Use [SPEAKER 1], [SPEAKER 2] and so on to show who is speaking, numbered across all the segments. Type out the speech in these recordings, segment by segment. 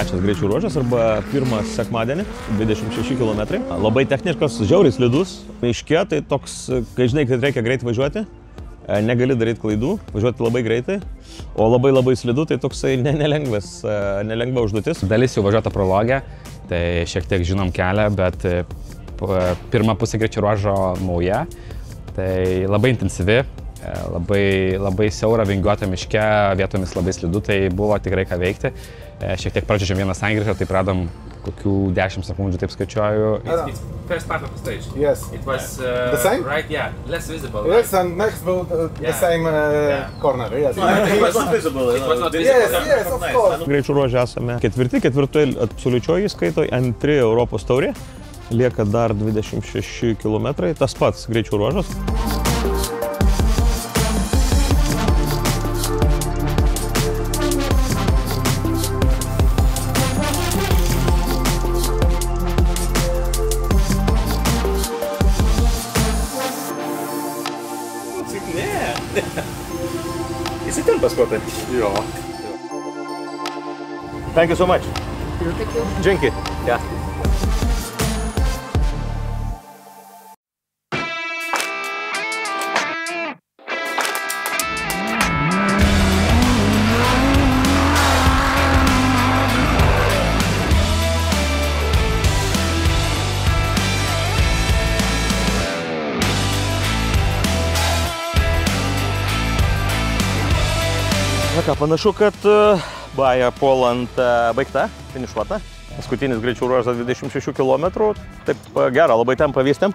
[SPEAKER 1] trečias greičių ruožas arba pirmas sekmadienį, 26 km. Labai techniškas, žiauriai slidus. Miške tai toks, kai žinai, kad reikia greit važiuoti, negali daryti klaidų, važiuoti labai greitai, o labai slidu, tai toksai nelengva užduotis.
[SPEAKER 2] Dalis jau važiuota prologė, tai šiek tiek žinom kelią, bet pirma pusė greičių ruožo nauja, tai labai intensyvi. Labai siaura, vingiuota miške, vietomis labai slidu, tai buvo tikrai ką veikti. Šiek tiek pradžiažiam vieną sankryžą, tai pradom kokių 10 sekundžių, taip skaičiuoju.
[SPEAKER 3] First part of the stage.
[SPEAKER 4] Yes.
[SPEAKER 3] It was
[SPEAKER 4] the same?
[SPEAKER 3] Right, yeah, less visible.
[SPEAKER 4] Yes,
[SPEAKER 3] right?
[SPEAKER 4] and next the same corner. Yes.
[SPEAKER 3] It was not visible. It was not visible.
[SPEAKER 4] Yes, of course.
[SPEAKER 1] Greičių ruože esame ketvirtoji absoliučioji įskaitoje, antri Europos taurė. Lieka dar 26 km, tas pats greičių ruožas.
[SPEAKER 4] Įsitempas kuo tai?
[SPEAKER 1] Jo. Thank you so much. Dzięki. Yeah. Panašu, kad Baja Poland baigta, finišuota. Paskutinis greičių ruožas 26 km. Taip gera, labai tempą vystėm.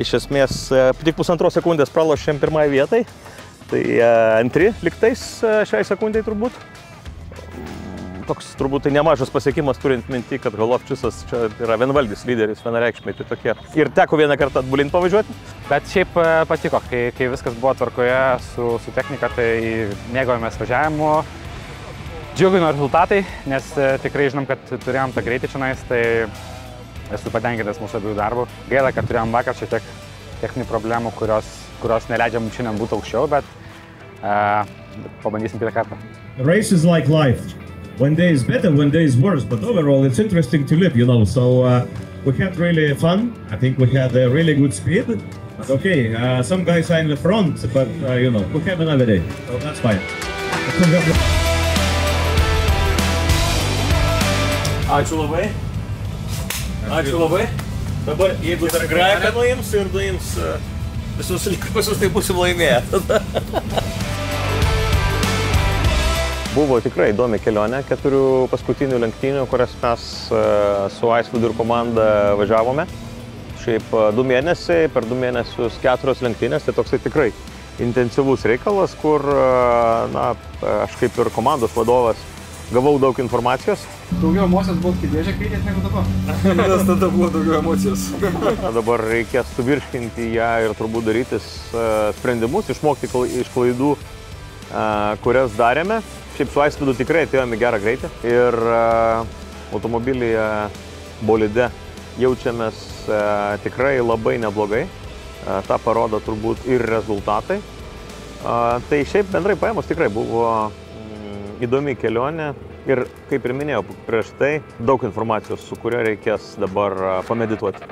[SPEAKER 1] Iš esmės tik pusantros sekundės pralošėm pirmai vietai. Tai antri liktais šiai sekundai turbūt. Toks turbūt tai nemažas pasiekimas, turint minti, kad Golovčiusas čia yra vienvaldis lyderis, vienareikšmiai. Tai tokie. Ir teko vieną kartą atbulint pavažiuoti.
[SPEAKER 2] Bet šiaip patiko, kai viskas buvo tvarkoje su technika, tai mėgavomės važiavimu. Džiugino rezultatai, nes tikrai žinom, kad turėjom tą greitį čionais, tai esu patenkintas mūsų abiejų darbų. Gaila, kad turėjom vakar šiek tiek techninių problemų, kurios neleidžia mums šiandien būti aukščiau, bet pabandysim kitą kartą.
[SPEAKER 5] Race is like life. One day is better, one day is worse, but overall it's interesting to live, you know. So we had really fun. I think we had a really good speed. But okay, some guys are in the front, but you know, we have another day, so that's fine.
[SPEAKER 1] Ačiū labai. Ačiū labai. Dabar, jeigu dar graiką nuims ir nuims visus likusius, tai būsim laimėję tada. Buvo tikrai įdomi kelionė, 4 paskutinių lenktynių, kurias mes su Aisvydu ir komanda važiavome. Šiaip 2 mėnesiai, per 2 mėnesius 4 lenktynės, tai toksai tikrai intensyvus reikalas, kur aš kaip ir komandos vadovas gavau daug informacijos.
[SPEAKER 4] Daugiau emocijos buvo kėdėžė kaitėt negu dabar. Nes tada buvo daugiau emocijos.
[SPEAKER 1] Dabar reikės suvirškinti ją ir turbūt darytis sprendimus, išmokti iš klaidų, kurias darėme. Šiaip su Aisvydu tikrai atėjome gerą greitį ir automobilyje bolide jaučiamės tikrai labai neblogai. Ta parodo turbūt ir rezultatai. Tai šiaip bendrai paėmus tikrai buvo įdomi kelionė ir, kaip ir minėjau prieš tai, daug informacijos, su kuria reikės dabar pamedituoti.